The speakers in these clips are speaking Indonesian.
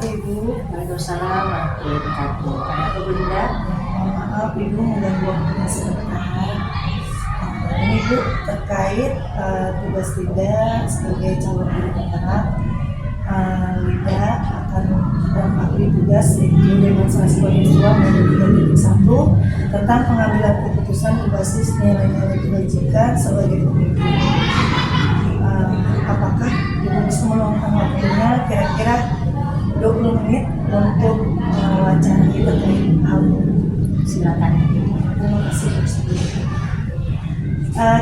wabarakatuh Ibu. Waalaikumsalam warahmatullahi wabarakatuh. Kenapa Bunda? Mohon maaf Ibu mengganggu waktunya sebentar. Ini Ibu terkait tugas Lida sebagai calon guru penggerak. Lida akan mengakui tugas yaitu demonstrasi mahasiswa metode 3.1 tentang pengambilan keputusan berbasis nilai-nilai kebajikan sebagai pemimpin. Apakah Ibu bisa meluangkan waktunya kira-kira 20 menit untuk wawancara terkait hal ini? Silakan. Terima kasih Bu.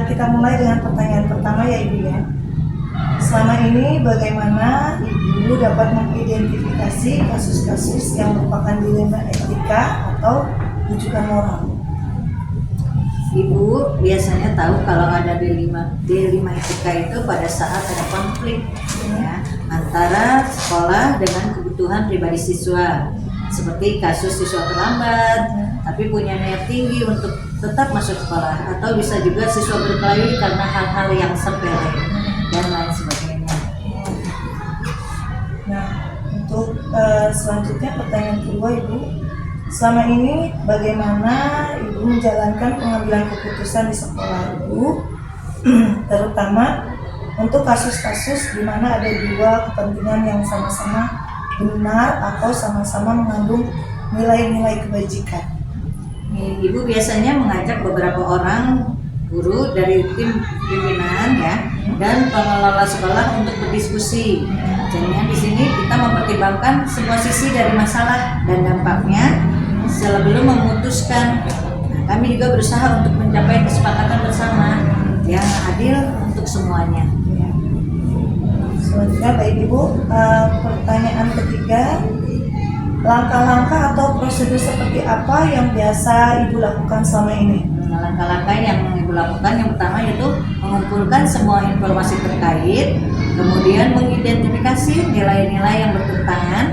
Kita mulai dengan pertanyaan pertama ya Ibu ya. Selama ini bagaimana Ibu dapat mengidentifikasi kasus-kasus yang merupakan dilema etika atau rujukan moral? Ibu biasanya tahu kalau ada dilema etika itu pada saat ada konflik ya, antara sekolah dengan kebutuhan pribadi siswa. Seperti kasus siswa terlambat tapi punya niat tinggi untuk tetap masuk sekolah, atau bisa juga siswa berkelahi karena hal-hal yang sepele dan lain sebagainya. Nah, untuk selanjutnya pertanyaan kedua Ibu, selama ini bagaimana Ibu menjalankan pengambilan keputusan di sekolah Ibu, terutama untuk kasus-kasus di mana ada dua kepentingan yang sama-sama benar atau sama-sama mengandung nilai-nilai kebajikan? Ibu biasanya mengajak beberapa orang guru dari tim pimpinan ya dan pengelola sekolah untuk berdiskusi. Jadinya di sini kita mempertimbangkan semua sisi dari masalah dan dampaknya sebelum memutuskan. Nah, kami juga berusaha untuk mencapai kesepakatan bersama yang adil untuk semuanya. Selanjutnya baik Ibu, pertanyaan ketiga, langkah-langkah atau prosedur seperti apa yang biasa Ibu lakukan selama ini? Langkah-langkah yang Ibu lakukan yang pertama yaitu mengumpulkan semua informasi terkait, kemudian mengidentifikasi nilai-nilai yang bertentangan,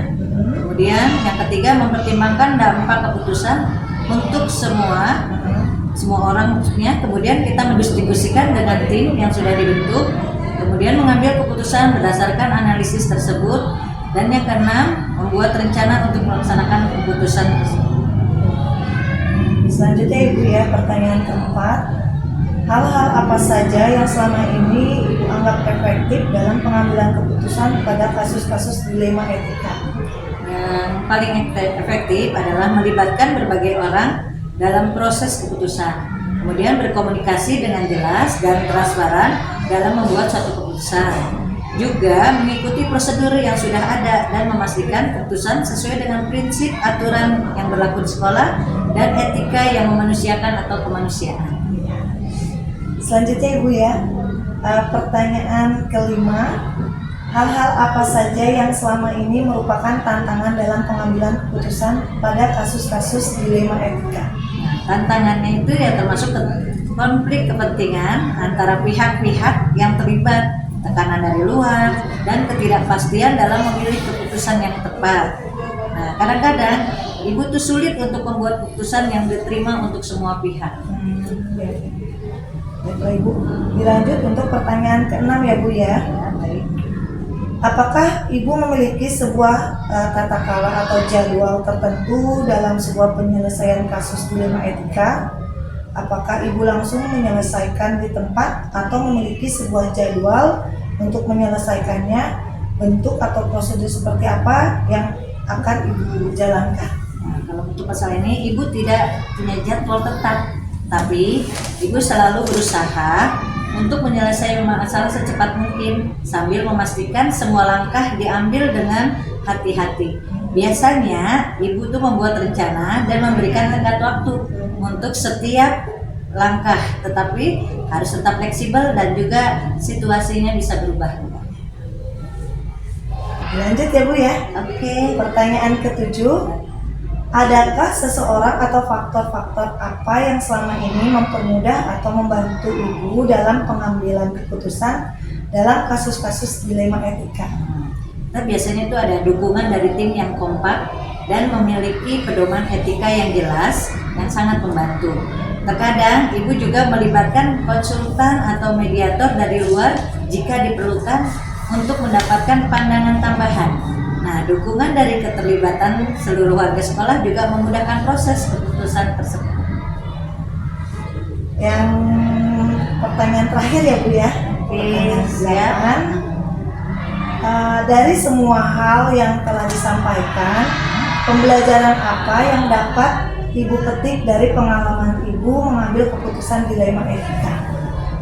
kemudian yang ketiga mempertimbangkan dampak keputusan untuk semua orangnya, kemudian kita mendiskusikan dengan tim yang sudah dibentuk, kemudian mengambil keputusan berdasarkan analisis tersebut, dan yang keenam membuat rencana untuk melaksanakan keputusan tersebut. Selanjutnya Ibu ya, pertanyaan keempat, hal-hal apa saja yang selama ini Ibu anggap efektif dalam pengambilan keputusan pada kasus-kasus dilema etika? Yang paling efektif adalah melibatkan berbagai orang dalam proses keputusan, kemudian berkomunikasi dengan jelas dan transparan dalam membuat suatu keputusan, juga mengikuti prosedur yang sudah ada dan memastikan keputusan sesuai dengan prinsip aturan yang berlaku di sekolah dan etika yang memanusiakan atau kemanusiaan. Selanjutnya Ibu ya, pertanyaan kelima, hal-hal apa saja yang selama ini merupakan tantangan dalam pengambilan keputusan pada kasus-kasus dilema etika? Tantangannya itu ya termasuk konflik kepentingan antara pihak-pihak yang terlibat, tekanan dari luar, dan ketidakpastian dalam memilih keputusan yang tepat. Nah, kadang-kadang Ibu tuh sulit untuk membuat keputusan yang diterima untuk semua pihak. Baiklah Ibu, dilanjut untuk pertanyaan keenam ya Bu ya. Baik. Apakah Ibu memiliki sebuah tata cara atau jadwal tertentu dalam sebuah penyelesaian kasus dilema etika? Apakah Ibu langsung menyelesaikan di tempat atau memiliki sebuah jadwal untuk menyelesaikannya? Bentuk atau prosedur seperti apa yang akan Ibu jalankan? Nah, kalau untuk masalah ini Ibu tidak punya jadwal tetap, tapi Ibu selalu berusaha untuk menyelesaikan masalah secepat mungkin sambil memastikan semua langkah diambil dengan hati-hati. Biasanya Ibu tuh membuat rencana dan memberikan tenggat waktu untuk setiap langkah, tetapi harus tetap fleksibel dan juga situasinya bisa berubah. Lanjut ya Bu ya. Oke. Pertanyaan ketujuh, adakah seseorang atau faktor-faktor apa yang selama ini mempermudah atau membantu Ibu dalam pengambilan keputusan dalam kasus-kasus dilema etika? Nah, biasanya itu ada dukungan dari tim yang kompak dan memiliki pedoman etika yang jelas yang sangat membantu. Terkadang Ibu juga melibatkan konsultan atau mediator dari luar jika diperlukan untuk mendapatkan pandangan tambahan. Nah, dukungan dari keterlibatan seluruh warga sekolah juga memudahkan proses keputusan tersebut. Yang pertanyaan terakhir ya Bu ya. Oke, Pertanyaan siap. 8. Dari semua hal yang telah disampaikan, pembelajaran apa yang dapat Ibu petik dari pengalaman Ibu mengambil keputusan dilema etika?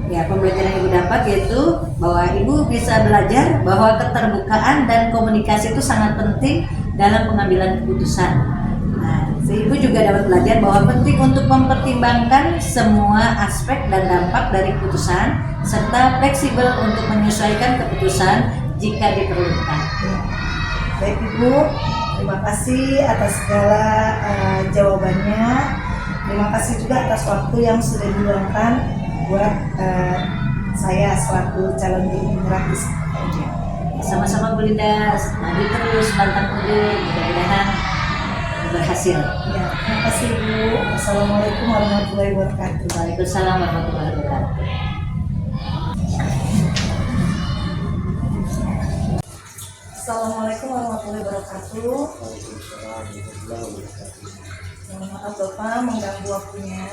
Ya, pembelajaran yang Ibu dapat yaitu bahwa Ibu bisa belajar bahwa keterbukaan dan komunikasi itu sangat penting dalam pengambilan keputusan. Nah, Ibu juga dapat belajar bahwa penting untuk mempertimbangkan semua aspek dan dampak dari keputusan serta fleksibel untuk menyesuaikan keputusan jika diperlukan. Baik Ibu, terima kasih atas segala jawabannya. Terima kasih juga atas waktu yang sudah diluangkan buat saya selaku calon guru penggerak di sekolah ini. Sama-sama Bu Linda, maju terus pantang mundur, mudah-mudahan berhasil. Ya, terima kasih Bu. Assalamualaikum warahmatullahi wabarakatuh. Waalaikumsalam warahmatullahi wabarakatuh. Assalamualaikum warahmatullahi wabarakatuh. Mohon maaf Bapak mengganggu waktunya.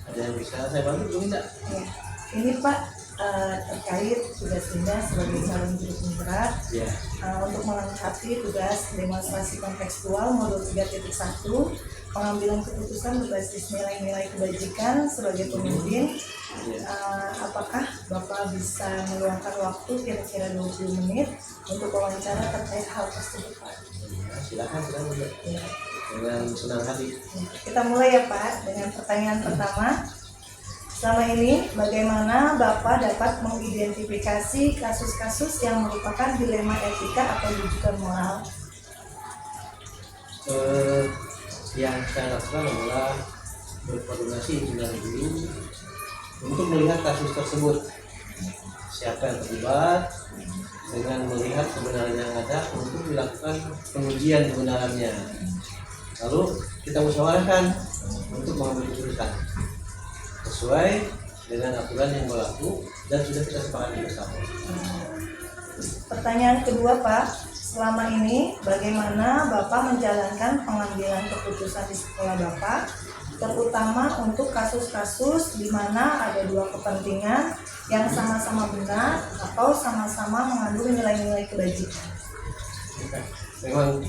Ada yang bisa saya bantu Bu Linda? Ya, ini Pak terkait tugas Linda sebagai calon guru penggerak Ya. untuk melengkapi tugas demonstrasi kontekstual modul 3.1 pengambilan keputusan berbasis nilai-nilai kebajikan sebagai pemimpin. Apakah Bapak bisa meluangkan waktu kira-kira 20 menit untuk wawancara terkait hal tersebut Pak? Ya, silakan Bu Linda. Ya. Dengan senang hati. Kita mulai ya Pak dengan pertanyaan pertama. Selama ini bagaimana Bapak dapat mengidentifikasi kasus-kasus yang merupakan dilema etika atau rujukan moral? Yang saya lakukan adalah berkoordinasi dengan guru untuk melihat kasus tersebut, siapa yang terlibat, dengan melihat kebenaran yang ada untuk dilakukan pengujian kebenarannya. Lalu kita musyawarahkan untuk mengambil keputusan sesuai dengan aturan yang berlaku dan sudah kita sepakati bersama. Pertanyaan kedua Pak, selama ini bagaimana Bapak menjalankan pengambilan keputusan di sekolah Bapak, terutama untuk kasus-kasus di mana ada dua kepentingan yang sama-sama benar atau sama-sama mengandung nilai-nilai kebajikan? Memang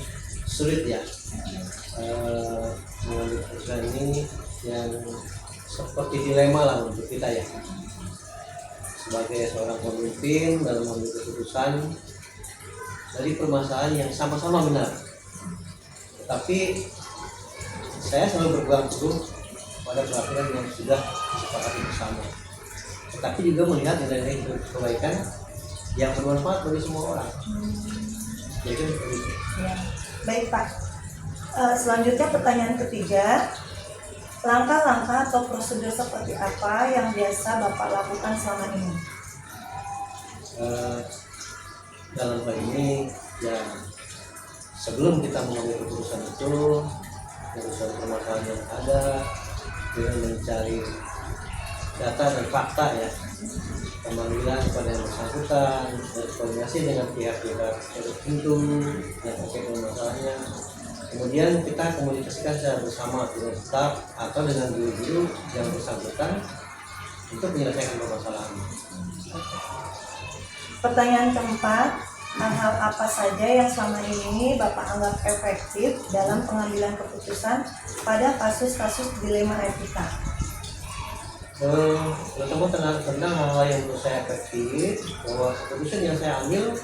sulit ya mengambil keputusan ini, yang seperti dilema lah untuk kita ya sebagai seorang pemimpin dalam mengambil keputusan dari permasalahan yang sama-sama benar. Tetapi saya selalu berpegang teguh pada peraturan yang sudah disepakati bersama, tetapi juga melihat nilai-nilai kebaikan yang bermanfaat bagi semua orang. Jadi seperti itu. Ya. Baik Pak. Selanjutnya pertanyaan ketiga, langkah-langkah atau prosedur seperti apa yang biasa Bapak lakukan selama ini? Dalam hal ini ya, sebelum kita mengambil keputusan itu, keputusan permasalahan yang ada, dengan mencari data dan fakta ya, pemanggilan kepada yang bersangkutan, dan koordinasi dengan pihak-pihak tertentu yang terkait dengan masalahnya. Kemudian kita komunikasikan secara bersama dengan staf atau dengan guru-guru yang bersangkutan untuk menyelesaikan permasalahan. Pertanyaan keempat, hal-hal apa saja yang selama ini Bapak anggap efektif dalam pengambilan keputusan pada kasus-kasus dilema etika? Terutama tentang hal-hal yang menurut saya efektif, bahwa keputusan yang saya ambil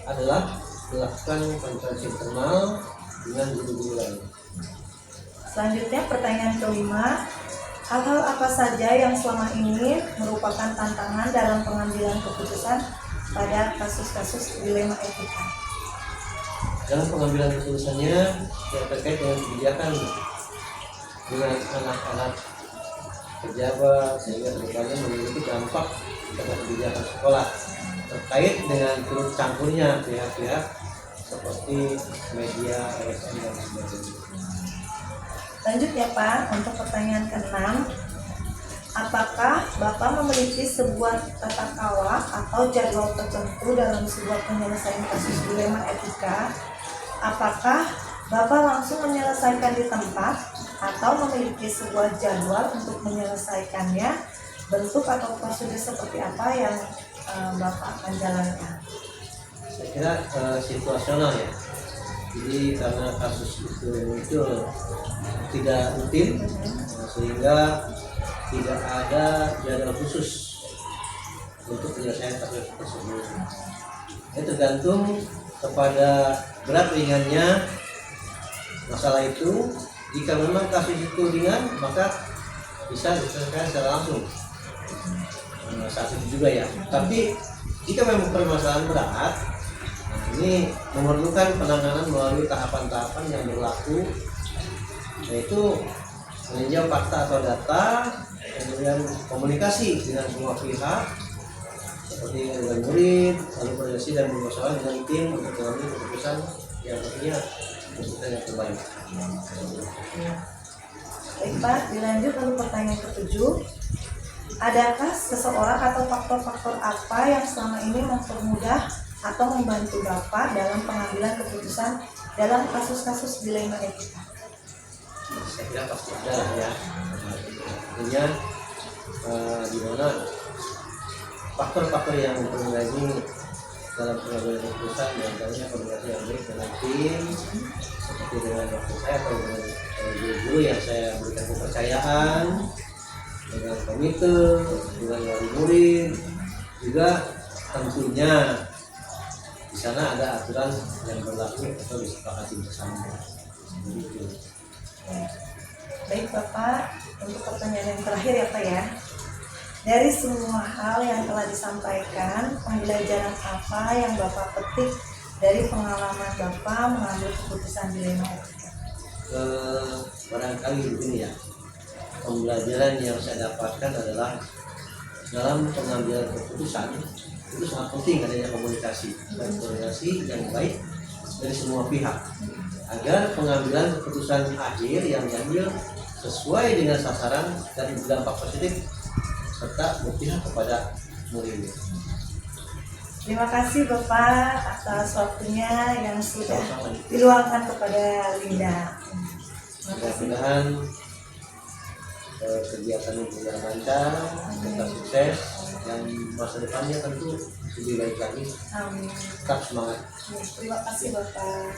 adalah melakukan konferensi internal dengan guru-guru lain. Selanjutnya pertanyaan kelima, hal-hal apa saja yang selama ini merupakan tantangan dalam pengambilan keputusan pada kasus-kasus dilema etika? Dalam pengambilan keputusannya yang terkait dengan kebijakan dengan anak-anak pejabat, sehingga kedepannya memiliki dampak pada kebijakan sekolah terkait dengan turut campurnya pihak-pihak seperti media, LSM dan sebagainya. Lanjut ya Pak, untuk pertanyaan ke-6, apakah Bapak memiliki sebuah tata kelola atau jadwal tertentu dalam sebuah penyelesaian kasus dilema etika, apakah Bapak langsung menyelesaikan di tempat atau memiliki sebuah jadwal untuk menyelesaikannya? Bentuk atau prosedur seperti apa yang Bapak akan jalankan? Saya kira situasional ya. Jadi karena kasus itu muncul tidak rutin, sehingga tidak ada jadwal khusus untuk penyelesaian kasus tersebut. Ini tergantung kepada berat ringannya masalah itu. Jika memang kasus itu ringan, maka bisa diselesaikan secara langsung saat itu juga ya. Tapi jika memang permasalahan berat, ini memerlukan penanganan melalui tahapan-tahapan yang berlaku, yaitu meninjau fakta atau data, kemudian komunikasi dengan semua pihak seperti dengan murid, lalu koordinasi dan bermasalah dengan tim untuk mengambil keputusan yang tentunya keputusan yang terbaik. Baik Pak, dilanjut untuk pertanyaan ketujuh. Adakah seseorang atau faktor-faktor apa yang selama ini mempermudah atau membantu Bapak dalam pengambilan keputusan dalam kasus-kasus dilema etika? Saya kira pasti ada lah ya. Artinya di mana faktor-faktor yang mempermudah ini dalam pengambilan keputusan, diantaranya koordinasi yang baik dengan tim, seperti dengan waktu saya atau dengan guru-guru yang saya berikan kepercayaan, dengan komite, dengan wali murid, juga tentunya di sana ada aturan yang berlaku atau disepakati bersama. Begitu. Baik Bapak, untuk pertanyaan yang terakhir ya Pak ya. Dari semua hal yang telah disampaikan, pembelajaran apa yang Bapak petik dari pengalaman Bapak mengambil keputusan dilema etika? Barangkali begini ya, pembelajaran yang saya dapatkan adalah dalam pengambilan keputusan itu sangat penting adanya komunikasi dan koordinasi yang baik dari semua pihak agar pengambilan keputusan akhir yang diambil sesuai dengan sasaran dan berdampak positif serta berpihak kepada murid. Terima kasih Bapak atas waktunya yang sudah diluangkan kepada Linda. Mudah-mudahan kegiatan ini berjalan lancar, tetap sukses, dan masa depannya tentu lebih baik lagi. Amin. Tetap semangat. Terima kasih Bapak.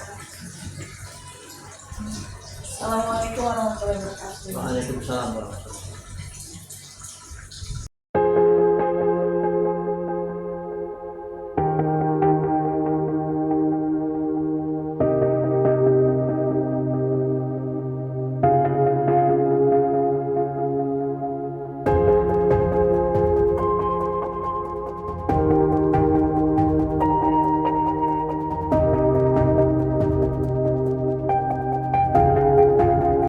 Assalamualaikum warahmatullahi wabarakatuh. Waalaikumsalam warahmatullahi wabarakatuh.